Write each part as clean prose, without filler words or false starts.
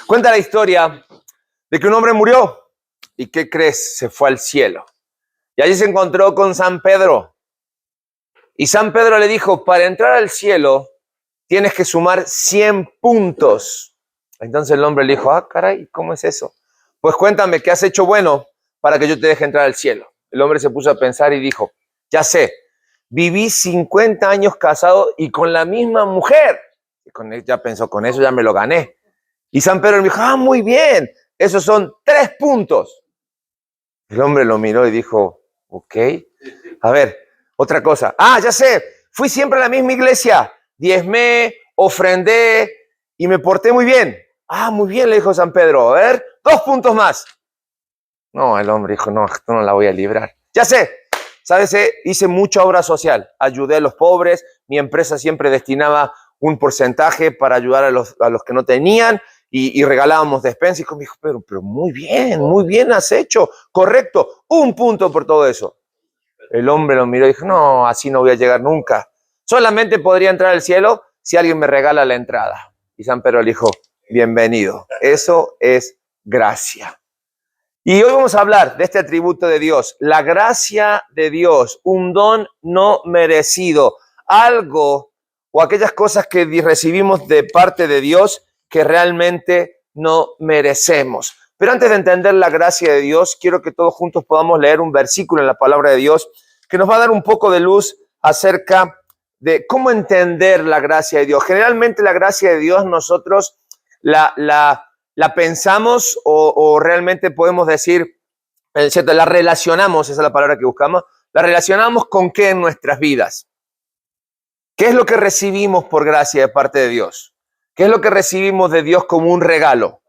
Cuenta la historia de que un hombre murió. ¿Y qué crees? Se fue al cielo. Y allí se encontró con San Pedro. Y San Pedro le dijo, para entrar al cielo tienes que sumar 100 puntos. Entonces el hombre le dijo, caray, ¿cómo es eso? Pues cuéntame, ¿qué has hecho bueno para que yo te deje entrar al cielo? El hombre se puso a pensar y dijo, ya sé, viví 50 años casado y con la misma mujer. Y ya pensó, con eso ya me lo gané. Y San Pedro le dijo, muy bien, esos son 3 puntos. El hombre lo miró y dijo, ok, a ver, otra cosa. Ya sé, fui siempre a la misma iglesia, diezmé, ofrendé y me porté muy bien. Muy bien, le dijo San Pedro, a ver, 2 puntos más. No, el hombre dijo, no, esto no la voy a librar. Ya sé, ¿sabes? Hice mucha obra social, ayudé a los pobres, mi empresa siempre destinaba un porcentaje para ayudar a los que no tenían y regalábamos despensa. Y me dijo, pero muy bien has hecho, correcto, 1 punto por todo eso. El hombre lo miró y dijo, no, así no voy a llegar nunca. Solamente podría entrar al cielo si alguien me regala la entrada. Y San Pedro le dijo, bienvenido, eso es gracia. Y hoy vamos a hablar de este atributo de Dios, la gracia de Dios, un don no merecido, algo o aquellas cosas que recibimos de parte de Dios que realmente no merecemos. Pero antes de entender la gracia de Dios, quiero que todos juntos podamos leer un versículo en la palabra de Dios que nos va a dar un poco de luz acerca de cómo entender la gracia de Dios. Generalmente la gracia de Dios nosotros la pensamos o realmente podemos decir, ¿cierto? La relacionamos, esa es la palabra que buscamos, la relacionamos con qué en nuestras vidas. ¿Qué es lo que recibimos por gracia de parte de Dios? ¿Qué es lo que recibimos de Dios como un regalo?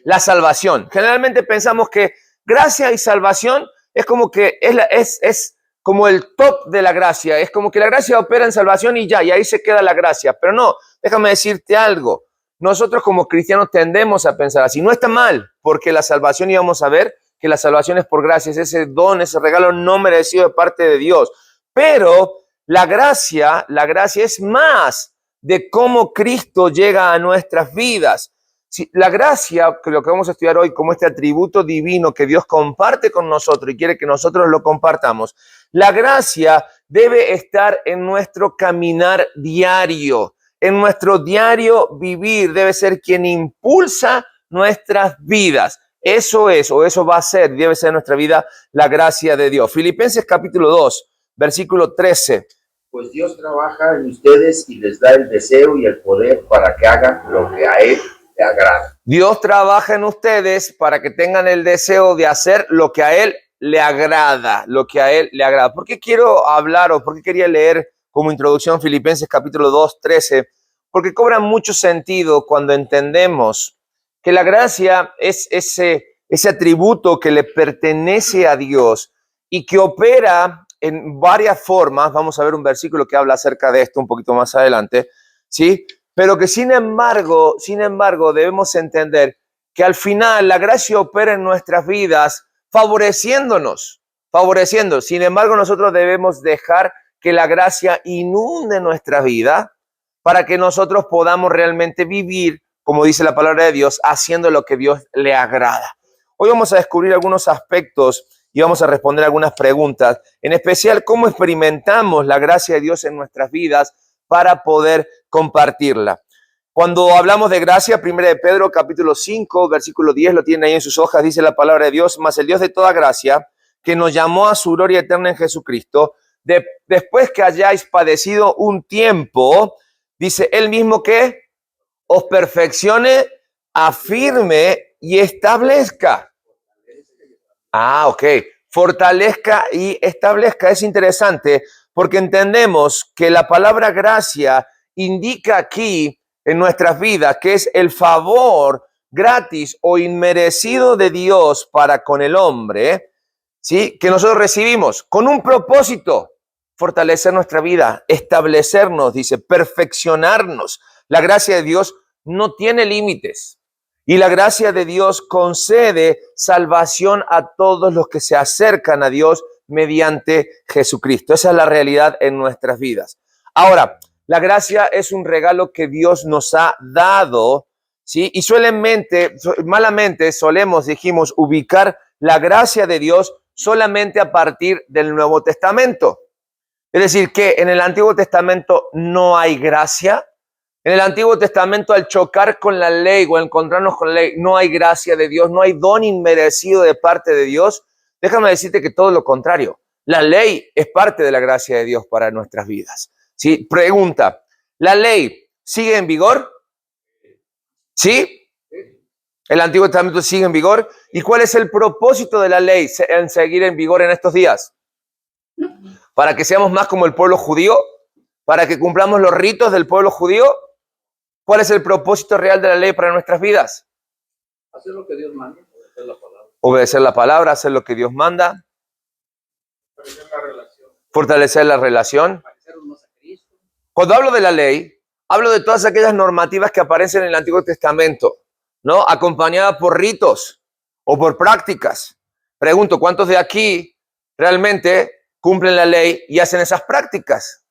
La salvación. Generalmente pensamos que gracia y salvación es como que es como el top de la gracia. Es como que la gracia opera en salvación y ya, y ahí se queda la gracia. Pero no, déjame decirte algo. Nosotros como cristianos tendemos a pensar así. No está mal, porque la salvación, íbamos a ver que la salvación es por gracia, es ese don, ese regalo no merecido de parte de Dios. Pero la gracia es más de cómo Cristo llega a nuestras vidas. Si la gracia, que lo que vamos a estudiar hoy como este atributo divino que Dios comparte con nosotros y quiere que nosotros lo compartamos, la gracia debe estar en nuestro caminar diario. En nuestro diario vivir debe ser quien impulsa nuestras vidas. Eso es, o eso va a ser, debe ser en nuestra vida la gracia de Dios. Filipenses capítulo 2, versículo 13. Pues Dios trabaja en ustedes y les da el deseo y el poder para que hagan lo que a Él le agrada. Dios trabaja en ustedes para que tengan el deseo de hacer lo que a Él le agrada, lo que a Él le agrada. ¿Por qué quiero hablar o por qué quería leer como introducción Filipenses capítulo 2, 13? Porque cobra mucho sentido cuando entendemos que la gracia es ese atributo que le pertenece a Dios y que opera en varias formas. Vamos a ver un versículo que habla acerca de esto un poquito más adelante, ¿sí? Pero que sin embargo, debemos entender que al final la gracia opera en nuestras vidas favoreciéndonos. Sin embargo, nosotros debemos dejar que la gracia inunde nuestra vida para que nosotros podamos realmente vivir, como dice la palabra de Dios, haciendo lo que Dios le agrada. Hoy vamos a descubrir algunos aspectos y vamos a responder algunas preguntas, en especial cómo experimentamos la gracia de Dios en nuestras vidas para poder compartirla. Cuando hablamos de gracia, 1 de Pedro capítulo 5, versículo 10, lo tienen ahí en sus hojas, dice la palabra de Dios, mas el Dios de toda gracia, que nos llamó a su gloria eterna en Jesucristo, después que hayáis padecido un tiempo, dice él mismo que os perfeccione, afirme y establezca. Ok. Fortalezca y establezca. Es interesante porque entendemos que la palabra gracia indica aquí en nuestras vidas que es el favor gratis o inmerecido de Dios para con el hombre, ¿sí? Que nosotros recibimos con un propósito: fortalecer nuestra vida, establecernos, dice, perfeccionarnos. La gracia de Dios no tiene límites. Y la gracia de Dios concede salvación a todos los que se acercan a Dios mediante Jesucristo. Esa es la realidad en nuestras vidas. Ahora, la gracia es un regalo que Dios nos ha dado, ¿sí? Y malamente dijimos, ubicar la gracia de Dios solamente a partir del Nuevo Testamento. Es decir, que en el Antiguo Testamento no hay gracia. En el Antiguo Testamento, al chocar con la ley o encontrarnos con la ley, no hay gracia de Dios, no hay don inmerecido de parte de Dios. Déjame decirte que todo lo contrario. La ley es parte de la gracia de Dios para nuestras vidas. ¿Sí? Pregunta, ¿la ley sigue en vigor? ¿Sí? ¿El Antiguo Testamento sigue en vigor? ¿Y cuál es el propósito de la ley en seguir en vigor en estos días? ¿Para que seamos más como el pueblo judío? ¿Para que cumplamos los ritos del pueblo judío? ¿Cuál es el propósito real de la ley para nuestras vidas? Hacer lo que Dios manda, obedecer la palabra. Obedecer la palabra, hacer lo que Dios manda. Fortalecer la relación. Cuando hablo de la ley, hablo de todas aquellas normativas que aparecen en el Antiguo Testamento, ¿no? Acompañadas por ritos o por prácticas. Pregunto, ¿cuántos de aquí realmente cumplen la ley y hacen esas prácticas?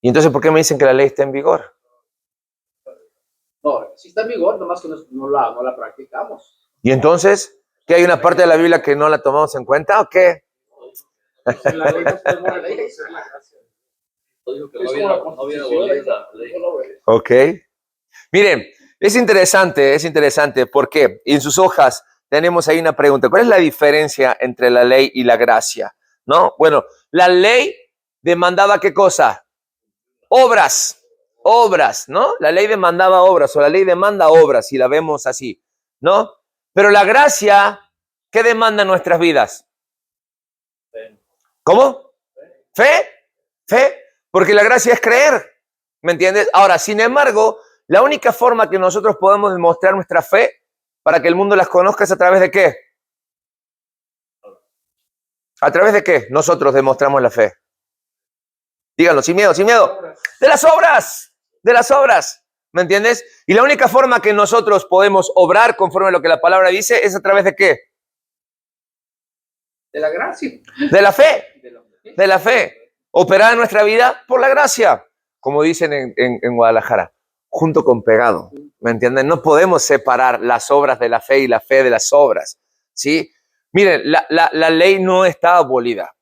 Y entonces, ¿por qué me dicen que la ley está en vigor? No, sí está en vigor, nomás que no la practicamos. Y entonces, ¿qué hay una parte de la Biblia que no la tomamos en cuenta o qué? La ley no es la ley, es la gracia. Ok. Miren, es interesante porque en sus hojas tenemos ahí una pregunta. ¿Cuál es la diferencia entre la ley y la gracia? ¿No? Bueno, la ley demandaba ¿qué cosa? Obras, ¿no? La ley demandaba obras o la ley demanda obras, si la vemos así, ¿no? Pero la gracia, ¿qué demanda en nuestras vidas? ¿Cómo? Fe, porque la gracia es creer, ¿me entiendes? Ahora, sin embargo, la única forma que nosotros podemos demostrar nuestra fe para que el mundo las conozca es a través de ¿qué? ¿A través de qué nosotros demostramos la fe? Díganlo, sin miedo. De las obras, ¿me entiendes? Y la única forma que nosotros podemos obrar conforme a lo que la palabra dice es a través de ¿qué? De la gracia. De la fe. De la fe. Operar en nuestra vida por la gracia, como dicen en Guadalajara, junto con pegado, ¿me entienden? No podemos separar las obras de la fe y la fe de las obras, ¿sí? Miren, la ley no está abolida.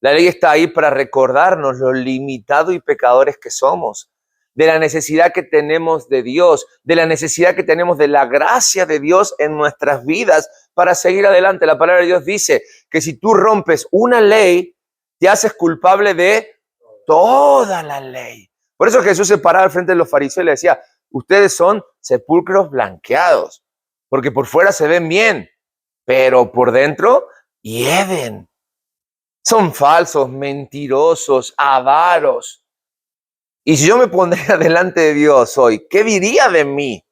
La ley está ahí para recordarnos lo limitado y pecadores que somos, de la necesidad que tenemos de Dios, de la necesidad que tenemos de la gracia de Dios en nuestras vidas para seguir adelante. La palabra de Dios dice que si tú rompes una ley, te haces culpable de toda la ley. Por eso Jesús se paraba al frente de los fariseos y le decía, ustedes son sepulcros blanqueados, porque por fuera se ven bien, pero por dentro hieden. Son falsos, mentirosos, avaros. Y si yo me pondría delante de Dios hoy, ¿qué diría de mí?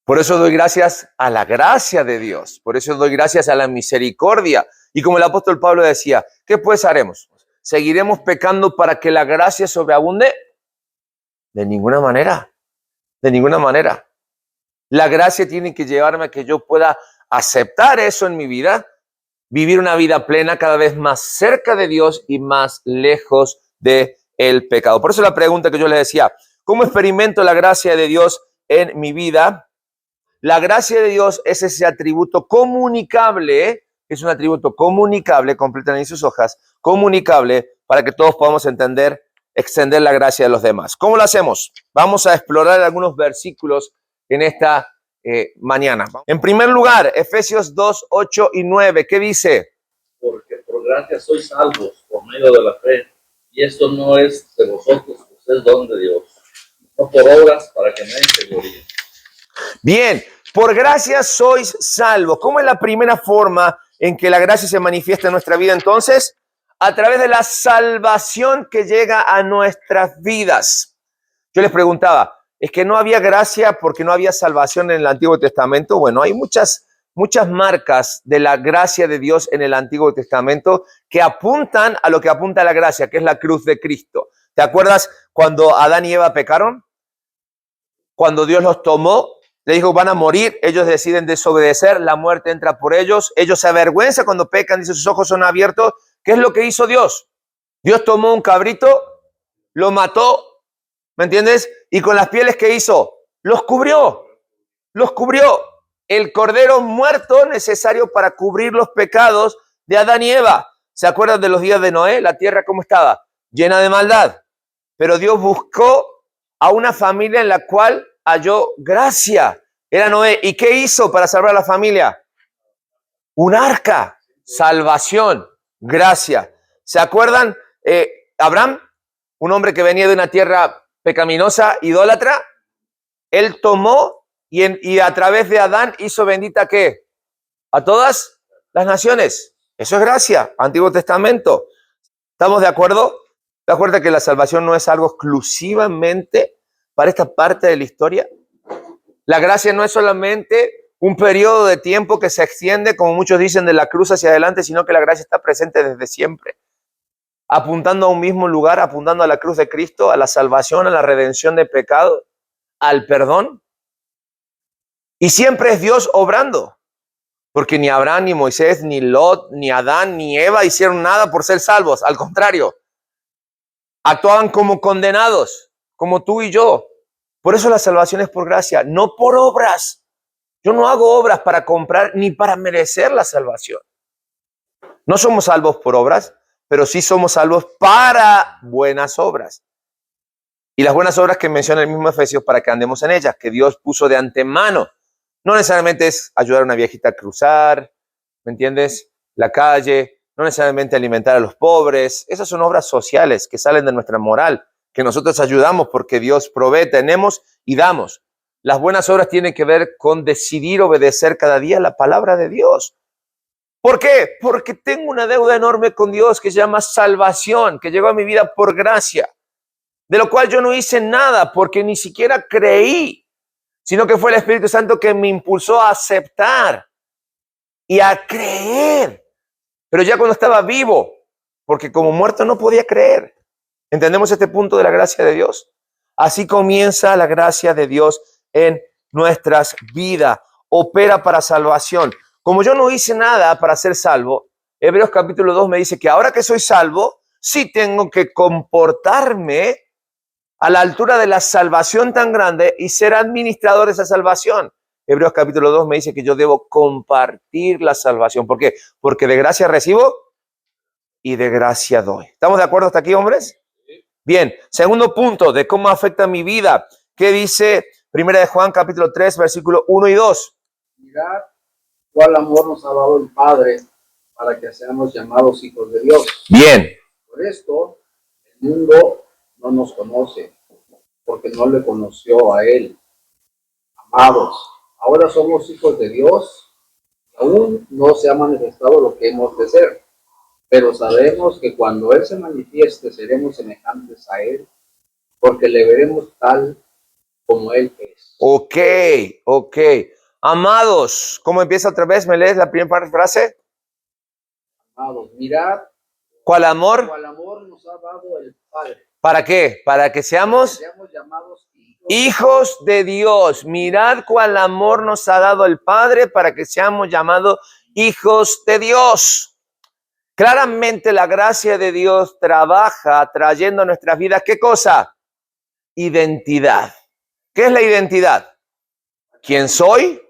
Por eso doy gracias a la gracia de Dios. Por eso doy gracias a la misericordia. Y como el apóstol Pablo decía, ¿qué pues haremos? ¿Seguiremos pecando para que la gracia sobreabunde? De ninguna manera. De ninguna manera. La gracia tiene que llevarme a que yo pueda aceptar eso en mi vida, vivir una vida plena cada vez más cerca de Dios y más lejos del pecado. Por eso la pregunta que yo les decía, ¿cómo experimento la gracia de Dios en mi vida? La gracia de Dios es ese atributo comunicable, es un atributo comunicable, completan ahí sus hojas, comunicable para que todos podamos entender, extender la gracia de los demás. ¿Cómo lo hacemos? Vamos a explorar algunos versículos en esta mañana. En primer lugar, Efesios 2, 8 y 9, ¿qué dice? Porque por gracia sois salvos por medio de la fe, y esto no es de vosotros, pues es don de Dios, no por obras para que nadie se gloríe. Bien, por gracia sois salvos. ¿Cómo es la primera forma en que la gracia se manifiesta en nuestra vida entonces? A través de la salvación que llega a nuestras vidas. Yo les preguntaba, ¿es que no había gracia porque no había salvación en el Antiguo Testamento? Bueno, hay muchas marcas de la gracia de Dios en el Antiguo Testamento que apuntan a lo que apunta a la gracia, que es la cruz de Cristo. ¿Te acuerdas cuando Adán y Eva pecaron? Cuando Dios los tomó, le dijo, van a morir, ellos deciden desobedecer, la muerte entra por ellos se avergüenzan cuando pecan, dice, sus ojos son abiertos. ¿Qué es lo que hizo Dios? Dios tomó un cabrito, lo mató, ¿me entiendes? Y con las pieles, ¿qué hizo? los cubrió. Los cubrió. El cordero muerto necesario para cubrir los pecados de Adán y Eva. ¿Se acuerdan de los días de Noé? La tierra, ¿cómo estaba? Llena de maldad. Pero Dios buscó a una familia en la cual halló gracia. Era Noé. ¿Y qué hizo para salvar a la familia? Un arca. Salvación. Gracia. ¿Se acuerdan? Abraham, un hombre que venía de una tierra pecaminosa, idólatra, él tomó y a través de Adán hizo bendita ¿qué? A todas las naciones. Eso es gracia. Antiguo Testamento. ¿Estamos de acuerdo? ¿Te acuerdas que la salvación no es algo exclusivamente para esta parte de la historia? La gracia no es solamente un periodo de tiempo que se extiende, como muchos dicen, de la cruz hacia adelante, sino que la gracia está presente desde siempre, apuntando a un mismo lugar, apuntando a la cruz de Cristo, a la salvación, a la redención de pecado, al perdón. Y siempre es Dios obrando, porque ni Abraham, ni Moisés, ni Lot, ni Adán, ni Eva hicieron nada por ser salvos. Al contrario, actuaban como condenados, como tú y yo. Por eso la salvación es por gracia, no por obras. Yo no hago obras para comprar ni para merecer la salvación. No somos salvos por obras, pero sí somos salvos para buenas obras. Y las buenas obras que menciona el mismo Efesios para que andemos en ellas, que Dios puso de antemano. No necesariamente es ayudar a una viejita a cruzar, ¿me entiendes? La calle, no necesariamente alimentar a los pobres. Esas son obras sociales que salen de nuestra moral, que nosotros ayudamos porque Dios provee, tenemos y damos. Las buenas obras tienen que ver con decidir obedecer cada día la palabra de Dios. ¿Por qué? Porque tengo una deuda enorme con Dios que se llama salvación, que llegó a mi vida por gracia, de lo cual yo no hice nada porque ni siquiera creí, sino que fue el Espíritu Santo que me impulsó a aceptar y a creer. Pero ya cuando estaba vivo, porque como muerto no podía creer. ¿Entendemos este punto de la gracia de Dios? Así comienza la gracia de Dios en nuestras vidas. Opera para salvación. Como yo no hice nada para ser salvo, Hebreos capítulo 2 me dice que ahora que soy salvo, sí tengo que comportarme a la altura de la salvación tan grande y ser administrador de esa salvación. Hebreos capítulo 2 me dice que yo debo compartir la salvación. ¿Por qué? Porque de gracia recibo y de gracia doy. ¿Estamos de acuerdo hasta aquí, hombres? Bien, segundo punto de cómo afecta mi vida. ¿Qué dice Primera de Juan capítulo 3, versículo 1 y 2? Mirad cuál amor nos ha dado el Padre para que seamos llamados hijos de Dios. Bien. Por esto, el mundo no nos conoce, porque no le conoció a Él. Amados, ahora somos hijos de Dios, aún no se ha manifestado lo que hemos de ser, pero sabemos que cuando Él se manifieste seremos semejantes a Él, porque le veremos tal como Él es. Ok. Amados, ¿cómo empieza otra vez? ¿Me lees la primera frase? Amados, mirad ¿Cuál amor? cuál amor nos ha dado el Padre. ¿Para qué? Para que seamos Llamados hijos de Dios. Mirad cuál amor nos ha dado el Padre para que seamos llamados hijos de Dios. Claramente la gracia de Dios trabaja trayendo a nuestras vidas, ¿qué cosa? Identidad. ¿Qué es la identidad? ¿Quién soy?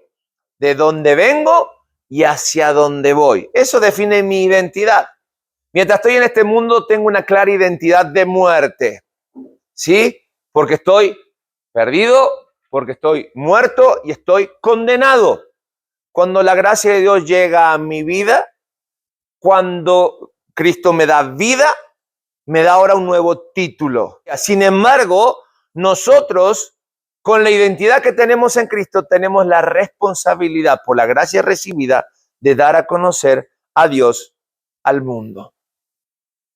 ¿De dónde vengo? Y hacia dónde voy. Eso define mi identidad. Mientras estoy en este mundo tengo una clara identidad de muerte. ¿Sí? Porque estoy perdido, porque estoy muerto y estoy condenado. Cuando la gracia de Dios llega a mi vida, cuando Cristo me da vida, me da ahora un nuevo título. Sin embargo, nosotros, con la identidad que tenemos en Cristo, tenemos la responsabilidad, por la gracia recibida, de dar a conocer a Dios al mundo.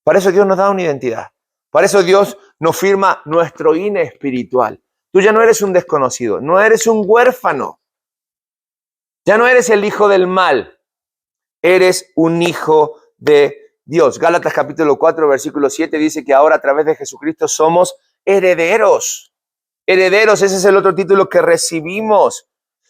Para eso Dios nos da una identidad. Para eso Dios nos firma nuestro INE espiritual. Tú ya no eres un desconocido, no eres un huérfano. Ya no eres el hijo del mal. Eres un hijo de Dios. Gálatas capítulo 4, versículo 7 dice que ahora a través de Jesucristo somos herederos. Herederos, ese es el otro título que recibimos.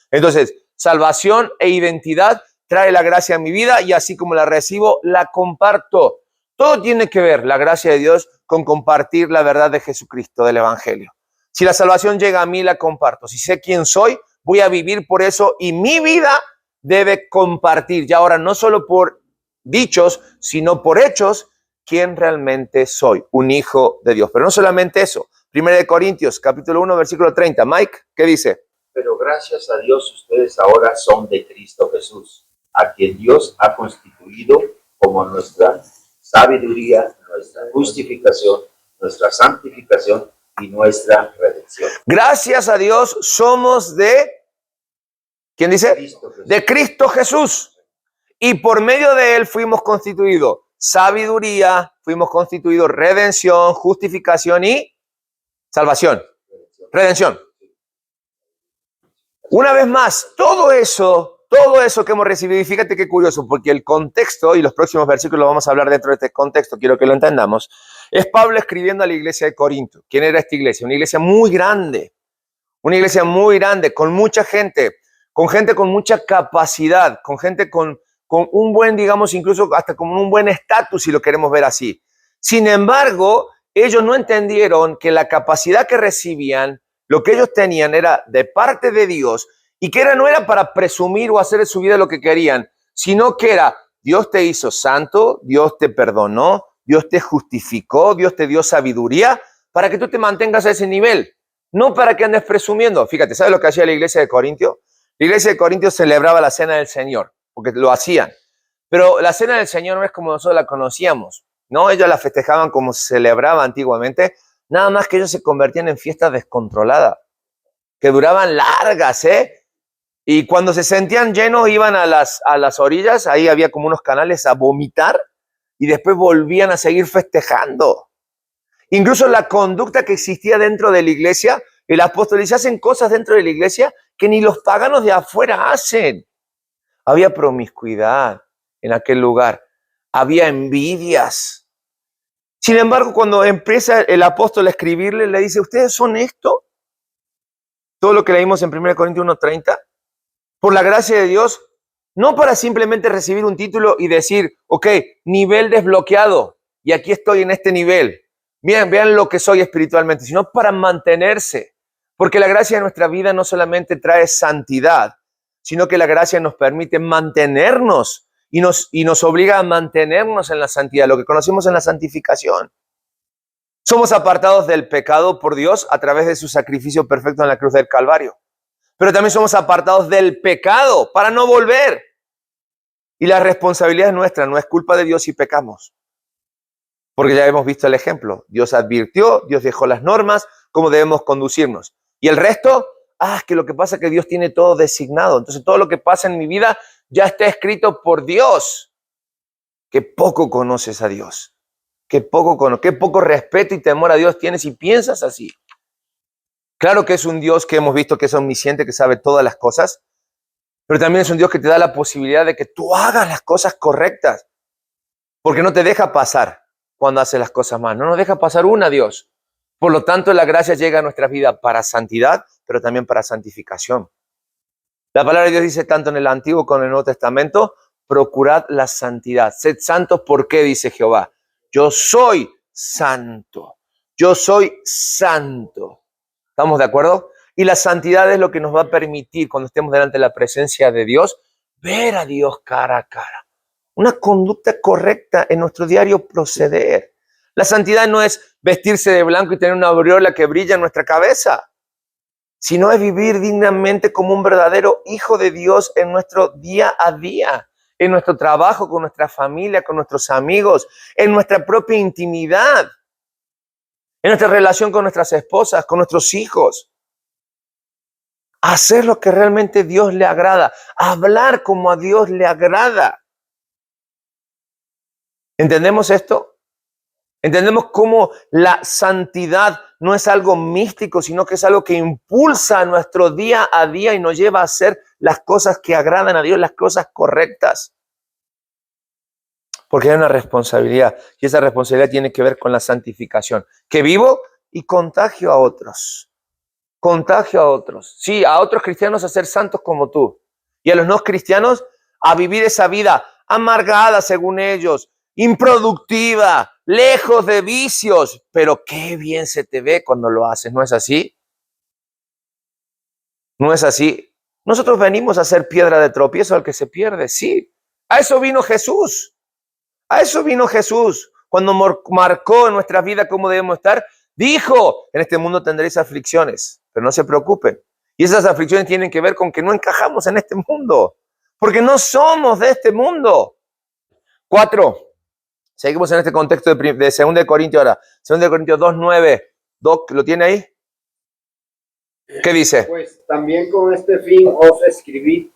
Entonces, salvación e identidad trae la gracia a mi vida y así como la recibo, la comparto. Todo tiene que ver, la gracia de Dios, con compartir la verdad de Jesucristo, del Evangelio. Si la salvación llega a mí, la comparto. Si sé quién soy, voy a vivir por eso y mi vida debe compartir. Ya ahora no solo por dichos, sino por hechos, quién realmente soy, un hijo de Dios. Pero no solamente eso. 1 Corintios, capítulo 1, versículo 30. Mike, ¿qué dice? Pero gracias a Dios ustedes ahora son de Cristo Jesús, a quien Dios ha constituido como nuestra sabiduría, nuestra justificación, nuestra santificación y nuestra redención. Gracias a Dios somos de, ¿quién dice? Cristo Jesús. De Cristo Jesús. Y por medio de él fuimos constituidos sabiduría, fuimos constituidos redención, justificación y salvación. Redención. Una vez más, todo eso que hemos recibido, y fíjate qué curioso, porque el contexto, y los próximos versículos lo vamos a hablar dentro de este contexto, quiero que lo entendamos, es Pablo escribiendo a la iglesia de Corinto. ¿Quién era esta iglesia? Una iglesia muy grande, con mucha gente, con mucha capacidad, con gente con un buen, digamos, incluso hasta con un buen estatus, si lo queremos ver así. Sin embargo, ellos no entendieron que la capacidad que recibían, lo que ellos tenían era de parte de Dios y que no era para presumir o hacer de su vida lo que querían, sino que era Dios te hizo santo, Dios te perdonó, Dios te justificó, Dios te dio sabiduría para que tú te mantengas a ese nivel, no para que andes presumiendo. Fíjate, ¿sabes lo que hacía la iglesia de Corintio? La iglesia de Corintio celebraba la cena del Señor, porque lo hacían. Pero la cena del Señor no es como nosotros la conocíamos, ¿no? Ellos la festejaban como se celebraba antiguamente, nada más que ellos se convertían en fiestas descontroladas, que duraban largas, ¿eh? Y cuando se sentían llenos iban a las orillas, ahí había como unos canales a vomitar y después volvían a seguir festejando. Incluso la conducta que existía dentro de la iglesia, el apóstol dice, hacen cosas dentro de la iglesia que ni los paganos de afuera hacen. Había promiscuidad en aquel lugar, había envidias. Sin embargo, cuando empieza el apóstol a escribirle, le dice, ¿ustedes son esto? Todo lo que leímos en 1 Corintios 1:30, por la gracia de Dios, no para simplemente recibir un título y decir, ok, nivel desbloqueado, y aquí estoy en este nivel. Bien, vean lo que soy espiritualmente, sino para mantenerse. Porque la gracia de nuestra vida no solamente trae santidad, sino que la gracia nos permite mantenernos y nos obliga a mantenernos en la santidad, lo que conocemos en la santificación. Somos apartados del pecado por Dios a través de su sacrificio perfecto en la cruz del Calvario. Pero también somos apartados del pecado para no volver. Y la responsabilidad es nuestra, no es culpa de Dios si pecamos. Porque ya hemos visto el ejemplo. Dios advirtió, Dios dejó las normas, cómo debemos conducirnos. Y el resto, es que lo que pasa es que Dios tiene todo designado. Entonces todo lo que pasa en mi vida ya está escrito por Dios. Qué poco conoces a Dios. Qué poco respeto y temor a Dios tienes y piensas así. Claro que es un Dios que hemos visto que es omnisciente, que sabe todas las cosas, pero también es un Dios que te da la posibilidad de que tú hagas las cosas correctas, porque no te deja pasar cuando haces las cosas mal, no nos deja pasar una, Dios. Por lo tanto, la gracia llega a nuestra vida para santidad, pero también para santificación. La palabra de Dios dice tanto en el Antiguo como en el Nuevo Testamento, procurad la santidad. Sed santos, ¿por qué? Dice Jehová. Yo soy santo. Yo soy santo. ¿Estamos de acuerdo? Y la santidad es lo que nos va a permitir, cuando estemos delante de la presencia de Dios, ver a Dios cara a cara. Una conducta correcta en nuestro diario proceder. La santidad no es vestirse de blanco y tener una aureola que brilla en nuestra cabeza, sino es vivir dignamente como un verdadero hijo de Dios en nuestro día a día, en nuestro trabajo, con nuestra familia, con nuestros amigos, en nuestra propia intimidad, en nuestra relación con nuestras esposas, con nuestros hijos. Hacer lo que realmente a Dios le agrada, hablar como a Dios le agrada. ¿Entendemos esto? Entendemos cómo la santidad no es algo místico, sino que es algo que impulsa nuestro día a día y nos lleva a hacer las cosas que agradan a Dios, las cosas correctas. Porque hay una responsabilidad, y esa responsabilidad tiene que ver con la santificación. Que vivo y contagio a otros. Contagio a otros. Sí, a otros cristianos a ser santos como tú. Y a los no cristianos a vivir esa vida amargada según ellos, improductiva, lejos de vicios. Pero qué bien se te ve cuando lo haces, ¿no es así? No es así. Nosotros venimos a ser piedra de tropiezo al que se pierde, sí. A eso vino Jesús. A eso vino Jesús. Cuando marcó en nuestra vida cómo debemos estar, dijo, en este mundo tendréis aflicciones, pero no se preocupen. Y esas aflicciones tienen que ver con que no encajamos en este mundo, porque no somos de este mundo. 4. Seguimos en este contexto de 2 de Corintios ahora. 2 de Corintios 2:9. Doc, ¿lo tiene ahí? ¿Qué dice? Pues también con este fin os escribí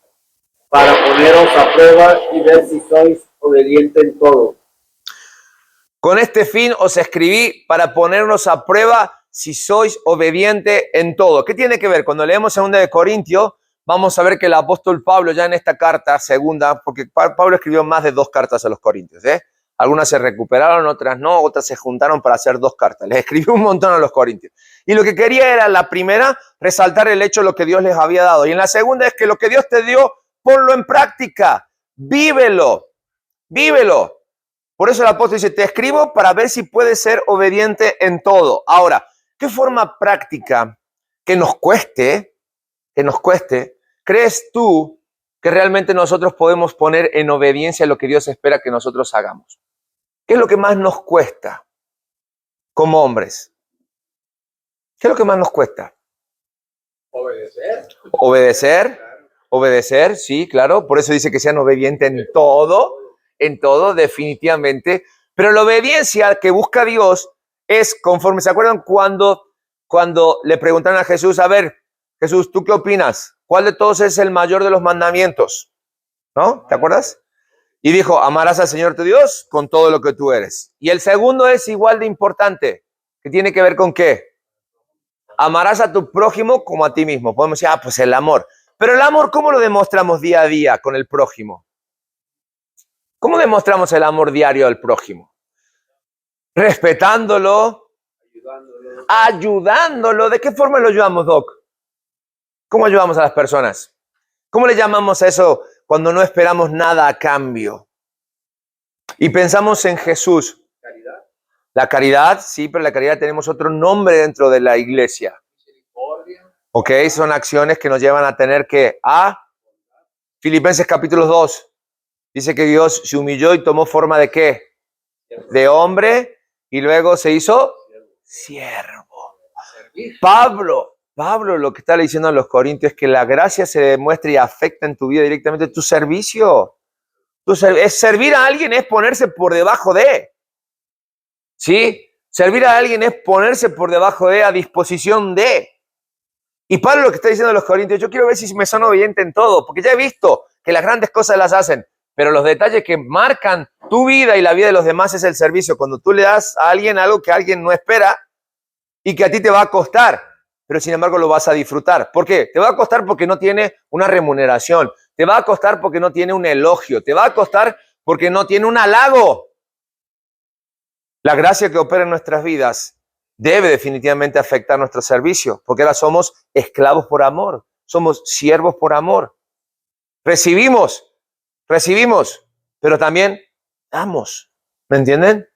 para poneros a prueba y ver si sois obedientes en todo. Con este fin os escribí para ponernos a prueba si sois obediente en todo. ¿Qué tiene que ver? Cuando leemos 2 de Corintios, vamos a ver que el apóstol Pablo ya en esta carta, segunda, porque Pablo escribió más de 2 cartas a los corintios, Algunas se recuperaron, otras no, otras se juntaron para hacer 2 cartas. Les escribió un montón a los corintios. Y lo que quería era, la primera, resaltar el hecho de lo que Dios les había dado. Y en la segunda es que lo que Dios te dio, ponlo en práctica, vívelo, vívelo. Por eso el apóstol dice, te escribo para ver si puedes ser obediente en todo. Ahora, ¿qué forma práctica que nos cueste, crees tú que realmente nosotros podemos poner en obediencia lo que Dios espera que nosotros hagamos? ¿Qué es lo que más nos cuesta como hombres? ¿Qué es lo que más nos cuesta? Obedecer. Obedecer, sí, claro. Por eso dice que sean obedientes en todo, definitivamente. Pero la obediencia que busca Dios es conforme, ¿se acuerdan cuando le preguntaron a Jesús, a ver, Jesús, ¿tú qué opinas? ¿Cuál de todos es el mayor de los mandamientos? ¿No? ¿Te acuerdas? Y dijo, amarás al Señor tu Dios con todo lo que tú eres. Y el segundo es igual de importante, que tiene que ver con ¿qué? Amarás a tu prójimo como a ti mismo. Podemos decir, pues el amor. Pero el amor, ¿cómo lo demostramos día a día con el prójimo? ¿Cómo demostramos el amor diario al prójimo? Respetándolo, ayudándolo. ¿De qué forma lo ayudamos, Doc? ¿Cómo ayudamos a las personas? ¿Cómo le llamamos a eso cuando no esperamos nada a cambio? Y pensamos en Jesús. Caridad. La caridad, sí, pero la caridad tenemos otro nombre dentro de la iglesia. Misericordia. ¿Ok? Son acciones que nos llevan a tener que Filipenses capítulo 2. Dice que Dios se humilló y tomó forma ¿de qué? De hombre y luego se hizo siervo. Pablo lo que está diciendo a los corintios es que la gracia se demuestra y afecta en tu vida directamente tu servicio. Es servir a alguien es ponerse por debajo de. ¿Sí? Servir a alguien es ponerse por debajo de, a disposición de. Y Pablo lo que está diciendo a los corintios, yo quiero ver si me son obedientes en todo, porque ya he visto que las grandes cosas las hacen, pero los detalles que marcan tu vida y la vida de los demás es el servicio. Cuando tú le das a alguien algo que alguien no espera y que a ti te va a costar, pero sin embargo lo vas a disfrutar. ¿Por qué? Te va a costar porque no tiene una remuneración, te va a costar porque no tiene un elogio, te va a costar porque no tiene un halago. La gracia que opera en nuestras vidas debe definitivamente afectar nuestro servicio, porque ahora somos esclavos por amor, somos siervos por amor. Recibimos, pero también damos. ¿Me entienden?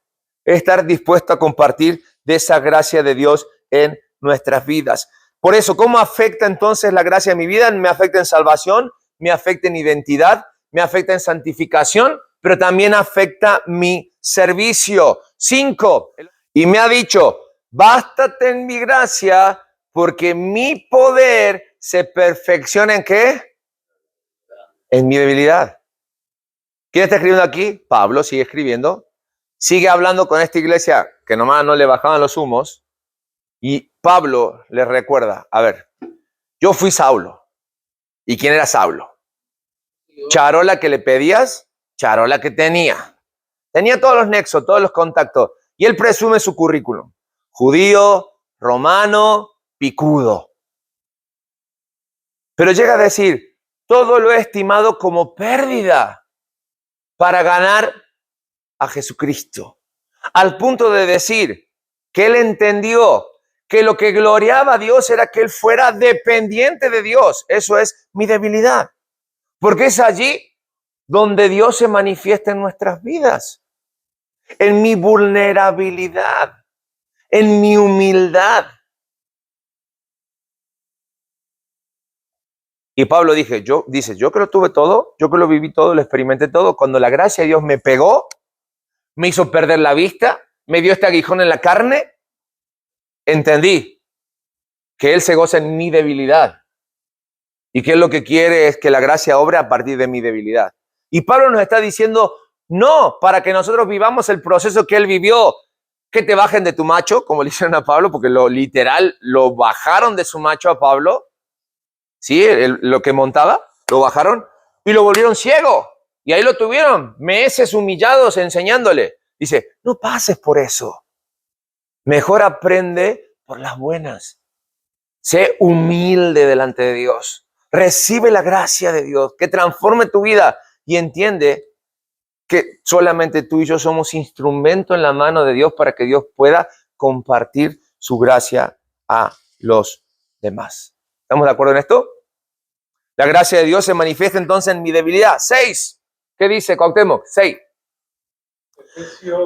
Estar dispuesto a compartir de esa gracia de Dios en nuestras vidas. Por eso, ¿cómo afecta entonces la gracia en mi vida? Me afecta en salvación, me afecta en identidad, me afecta en santificación, pero también afecta mi servicio. 5. Y me ha dicho, bástate en mi gracia, porque mi poder se perfecciona ¿en qué? En mi debilidad. ¿Quién está escribiendo aquí? Pablo sigue escribiendo. Sigue hablando con esta iglesia que nomás no le bajaban los humos. Y Pablo les recuerda, a ver, yo fui Saulo. ¿Y quién era Saulo? Charola que le pedías, charola que tenía. Tenía todos los nexos, todos los contactos. Y él presume su currículum. Judío, romano, picudo. Pero llega a decir, todo lo he estimado como pérdida para ganar a Jesucristo. Al punto de decir que él entendió que lo que gloriaba a Dios era que él fuera dependiente de Dios. Eso es mi debilidad. Porque es allí donde Dios se manifiesta en nuestras vidas. En mi vulnerabilidad, en mi humildad. Y Pablo dice, yo que lo tuve todo, yo que lo viví todo, lo experimenté todo, cuando la gracia de Dios me pegó, me hizo perder la vista, me dio este aguijón en la carne, entendí que Él se goza en mi debilidad y que Él lo que quiere es que la gracia obre a partir de mi debilidad. Y Pablo nos está diciendo, no, para que nosotros vivamos el proceso que Él vivió, que te bajen de tu macho, como le hicieron a Pablo, porque lo bajaron de su macho a Pablo, ¿sí? Lo que montaba, lo bajaron y lo volvieron ciego. Y ahí lo tuvieron, meses humillados enseñándole. Dice, no pases por eso. Mejor aprende por las buenas. Sé humilde delante de Dios. Recibe la gracia de Dios que transforme tu vida y entiende que solamente tú y yo somos instrumento en la mano de Dios para que Dios pueda compartir su gracia a los demás. ¿Estamos de acuerdo en esto? La gracia de Dios se manifiesta entonces en mi debilidad. 6. ¿Qué dice Cuauhtémoc? 6.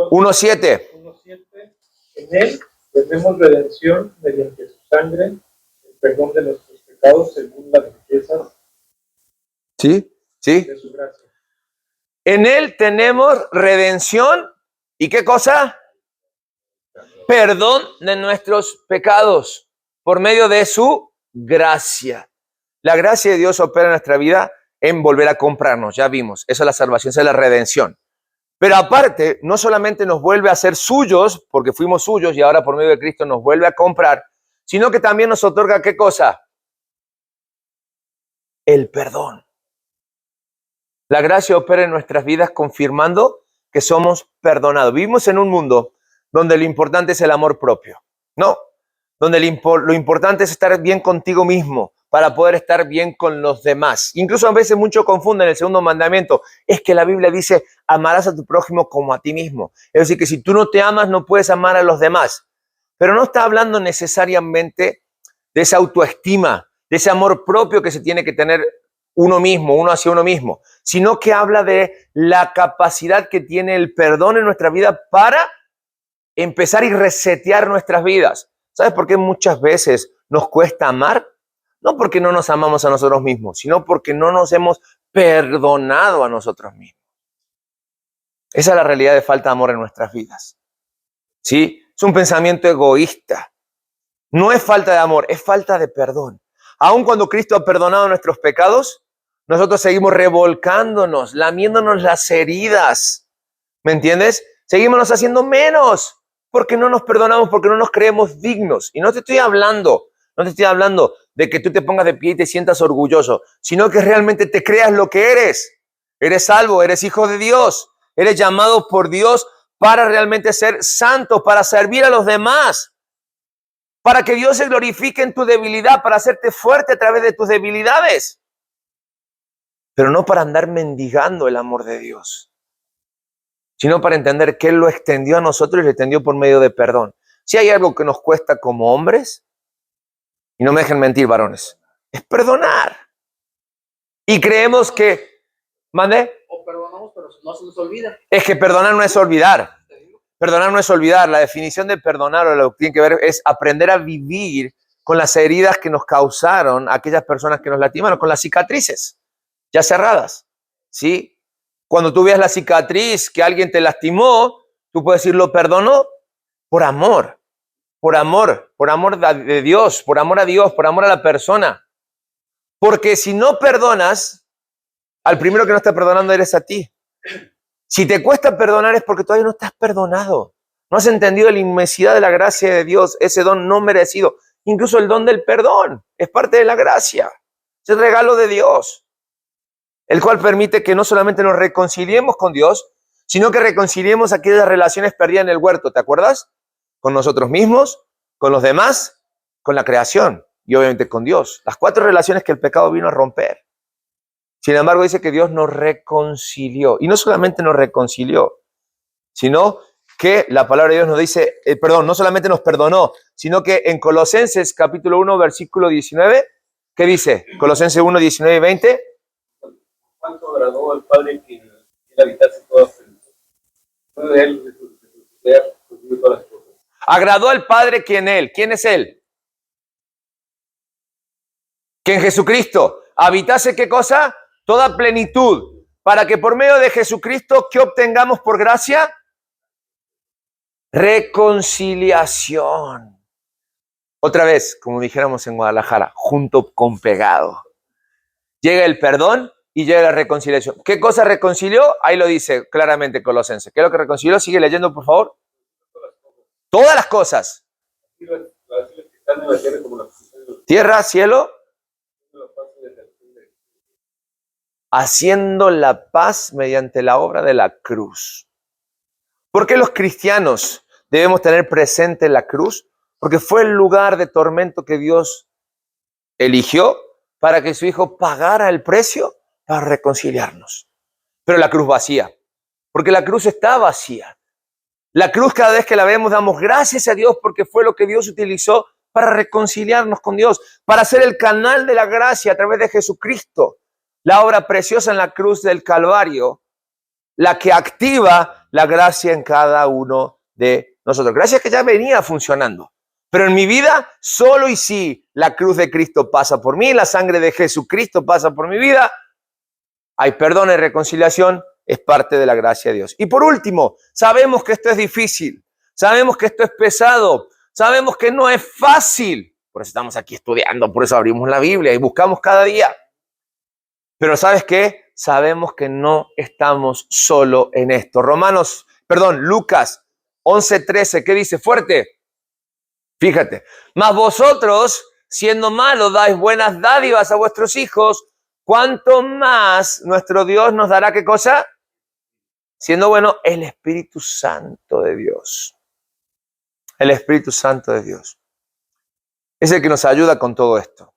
1:7. 1:7. En él tenemos redención mediante su sangre, el perdón de nuestros pecados según las riquezas ¿Sí? ¿Sí? de su gracia. En Él tenemos redención. ¿Y qué cosa? Perdón de nuestros pecados por medio de su gracia. La gracia de Dios opera en nuestra vida en volver a comprarnos. Ya vimos. Eso es la salvación, esa es la redención. Pero aparte, no solamente nos vuelve a ser suyos, porque fuimos suyos y ahora por medio de Cristo nos vuelve a comprar, sino que también nos otorga, ¿qué cosa? El perdón. La gracia opera en nuestras vidas confirmando que somos perdonados. Vivimos en un mundo donde lo importante es el amor propio, ¿no? Donde lo importante es estar bien contigo mismo para poder estar bien con los demás. Incluso a veces muchos confunden el segundo mandamiento. Es que la Biblia dice, amarás a tu prójimo como a ti mismo. Es decir, que si tú no te amas, no puedes amar a los demás. Pero no está hablando necesariamente de esa autoestima, de ese amor propio que se tiene que tener uno mismo, uno hacia uno mismo, sino que habla de la capacidad que tiene el perdón en nuestra vida para empezar y resetear nuestras vidas. ¿Sabes por qué muchas veces nos cuesta amar? No porque no nos amamos a nosotros mismos, sino porque no nos hemos perdonado a nosotros mismos. Esa es la realidad de falta de amor en nuestras vidas. ¿Sí? Es un pensamiento egoísta. No es falta de amor, es falta de perdón. Aun cuando Cristo ha perdonado nuestros pecados, nosotros seguimos revolcándonos, lamiéndonos las heridas. ¿Me entiendes? Seguimos haciendo menos porque no nos perdonamos, porque no nos creemos dignos. Y no te estoy hablando de que tú te pongas de pie y te sientas orgulloso, sino que realmente te creas lo que eres. Eres salvo, eres hijo de Dios, eres llamado por Dios para realmente ser santo, para servir a los demás, para que Dios se glorifique en tu debilidad, para hacerte fuerte a través de tus debilidades, pero no para andar mendigando el amor de Dios, sino para entender que Él lo extendió a nosotros y lo extendió por medio de perdón. Si hay algo que nos cuesta como hombres, y no me dejen mentir, varones, es perdonar. Y creemos que, ¿mande? O perdonamos, pero no se nos olvida. Es que perdonar no es olvidar. Perdonar no es olvidar. La definición de perdonar o lo que tiene que ver es aprender a vivir con las heridas que nos causaron aquellas personas que nos lastimaron, con las cicatrices ya cerradas, ¿sí? Cuando tú veas la cicatriz que alguien te lastimó, tú puedes decir, lo perdono por amor de Dios, por amor a Dios, por amor a la persona. Porque si no perdonas, al primero que no está perdonando eres a ti. Si te cuesta perdonar es porque todavía no estás perdonado. No has entendido la inmensidad de la gracia de Dios, ese don no merecido. Incluso el don del perdón es parte de la gracia. Es el regalo de Dios, el cual permite que no solamente nos reconciliemos con Dios, sino que reconciliemos aquellas relaciones perdidas en el huerto. ¿Te acuerdas? Con nosotros mismos, con los demás, con la creación y obviamente con Dios. Las 4 relaciones que el pecado vino a romper. Sin embargo, dice que Dios nos reconcilió. Y no solamente nos reconcilió, sino que la palabra de Dios nos dice, no solamente nos perdonó, sino que en Colosenses capítulo 1, versículo 19, ¿qué dice? Colosenses 1, 19 y 20. ¿Cuánto agradó al Padre que habitase todas las cosas? De él, de todas las cosas. Agradó al Padre que en Él. ¿Quién es Él? Que en Jesucristo habitase, ¿qué cosa? Toda plenitud, para que por medio de Jesucristo, ¿qué obtengamos por gracia? Reconciliación. Otra vez, como dijéramos en Guadalajara, junto con pegado. Llega el perdón y llega la reconciliación. ¿Qué cosa reconcilió? Ahí lo dice claramente Colosenses. ¿Qué es lo que reconcilió? Sigue leyendo, por favor. Todas las cosas. Tierra, cielo. Haciendo la paz mediante la obra de la cruz. ¿Por qué los cristianos debemos tener presente la cruz? Porque fue el lugar de tormento que Dios eligió para que su Hijo pagara el precio para reconciliarnos. Pero la cruz vacía, porque la cruz está vacía. La cruz, cada vez que la vemos, damos gracias a Dios porque fue lo que Dios utilizó para reconciliarnos con Dios, para ser el canal de la gracia a través de Jesucristo. La obra preciosa en la cruz del Calvario, la que activa la gracia en cada uno de nosotros. Gracia que ya venía funcionando. Pero en mi vida, solo y si la cruz de Cristo pasa por mí, la sangre de Jesucristo pasa por mi vida, hay perdón y reconciliación, es parte de la gracia de Dios. Y por último, sabemos que esto es difícil, sabemos que esto es pesado, sabemos que no es fácil. Por eso estamos aquí estudiando, por eso abrimos la Biblia y buscamos cada día. Pero ¿sabes qué? Sabemos que no estamos solo en esto. Lucas 11:13, ¿qué dice? Fuerte. Fíjate, mas vosotros, siendo malos, dais buenas dádivas a vuestros hijos, ¿cuánto más nuestro Dios nos dará qué cosa? Siendo bueno, el Espíritu Santo de Dios. El Espíritu Santo de Dios. Es el que nos ayuda con todo esto.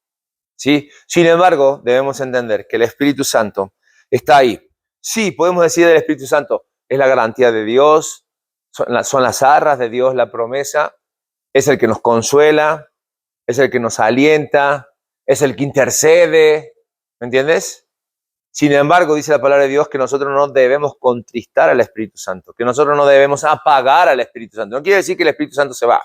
¿Sí? Sin embargo, debemos entender que el Espíritu Santo está ahí. Sí, podemos decir del Espíritu Santo, es la garantía de Dios, son las arras de Dios, la promesa, es el que nos consuela, es el que nos alienta, es el que intercede, ¿me entiendes? Sin embargo, dice la palabra de Dios que nosotros no debemos contristar al Espíritu Santo, que nosotros no debemos apagar al Espíritu Santo. No quiere decir que el Espíritu Santo se va,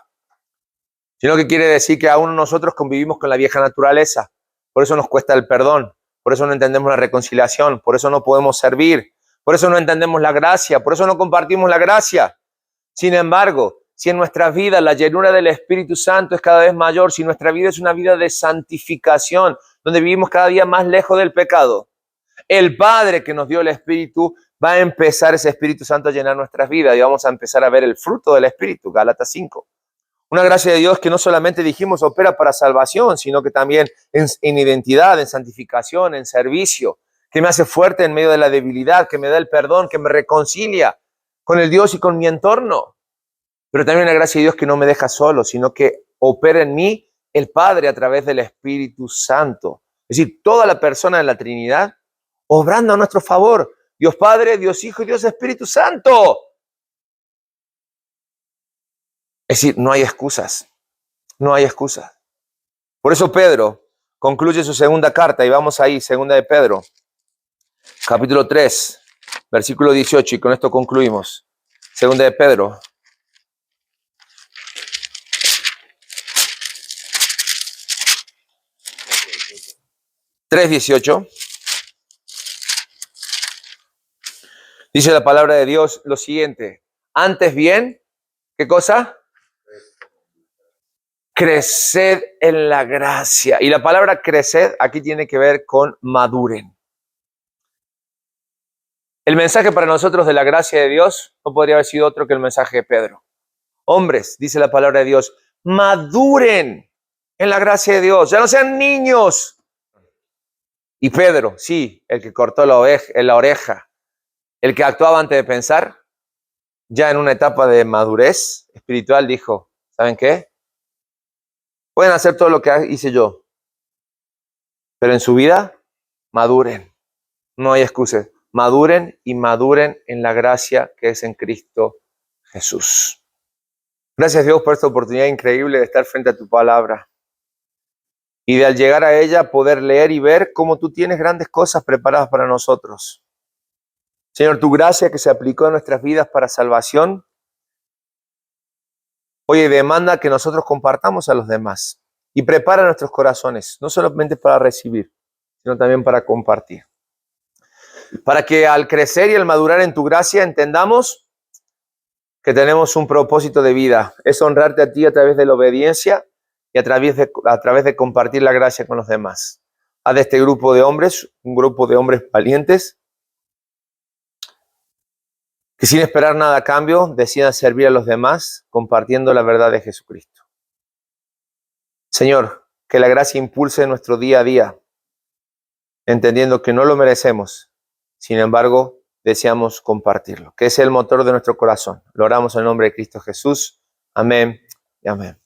sino que quiere decir que aún nosotros convivimos con la vieja naturaleza. Por eso nos cuesta el perdón, por eso no entendemos la reconciliación, por eso no podemos servir, por eso no entendemos la gracia, por eso no compartimos la gracia. Sin embargo, si en nuestras vidas la llenura del Espíritu Santo es cada vez mayor, si nuestra vida es una vida de santificación, donde vivimos cada día más lejos del pecado, el Padre que nos dio el Espíritu va a empezar ese Espíritu Santo a llenar nuestras vidas y vamos a empezar a ver el fruto del Espíritu, Gálatas 5. Una gracia de Dios que no solamente dijimos opera para salvación, sino que también en identidad, en santificación, en servicio, que me hace fuerte en medio de la debilidad, que me da el perdón, que me reconcilia con el Dios y con mi entorno. Pero también una gracia de Dios que no me deja solo, sino que opera en mí el Padre a través del Espíritu Santo. Es decir, toda la persona de la Trinidad obrando a nuestro favor. Dios Padre, Dios Hijo y Dios Espíritu Santo. Es decir, no hay excusas, no hay excusas. Por eso Pedro concluye su segunda carta y vamos ahí, segunda de Pedro, capítulo 3, versículo 18 y con esto concluimos. Segunda de Pedro. (3:18) dice la palabra de Dios lo siguiente: antes bien, ¿qué cosa? Creced en la gracia. Y la palabra creced aquí tiene que ver con maduren. El mensaje para nosotros de la gracia de Dios no podría haber sido otro que el mensaje de Pedro. Hombres, dice la palabra de Dios, maduren en la gracia de Dios. Ya no sean niños. Y Pedro, sí, el que cortó la oreja, el que actuaba antes de pensar, ya en una etapa de madurez espiritual dijo, ¿saben qué? Pueden hacer todo lo que hice yo, pero en su vida, maduren. No hay excusas. Maduren y maduren en la gracia que es en Cristo Jesús. Gracias Dios por esta oportunidad increíble de estar frente a tu palabra y de al llegar a ella poder leer y ver cómo tú tienes grandes cosas preparadas para nosotros. Señor, tu gracia que se aplicó en nuestras vidas para salvación, oye, demanda que nosotros compartamos a los demás y prepara nuestros corazones, no solamente para recibir, sino también para compartir. Para que al crecer y al madurar en tu gracia entendamos que tenemos un propósito de vida. Es honrarte a ti a través de la obediencia y a través de compartir la gracia con los demás. Haz de este grupo de hombres un grupo de hombres valientes que sin esperar nada a cambio decidan servir a los demás compartiendo la verdad de Jesucristo. Señor, que la gracia impulse nuestro día a día, entendiendo que no lo merecemos, sin embargo, deseamos compartirlo, que es el motor de nuestro corazón. Lo oramos en el nombre de Cristo Jesús. Amén y amén.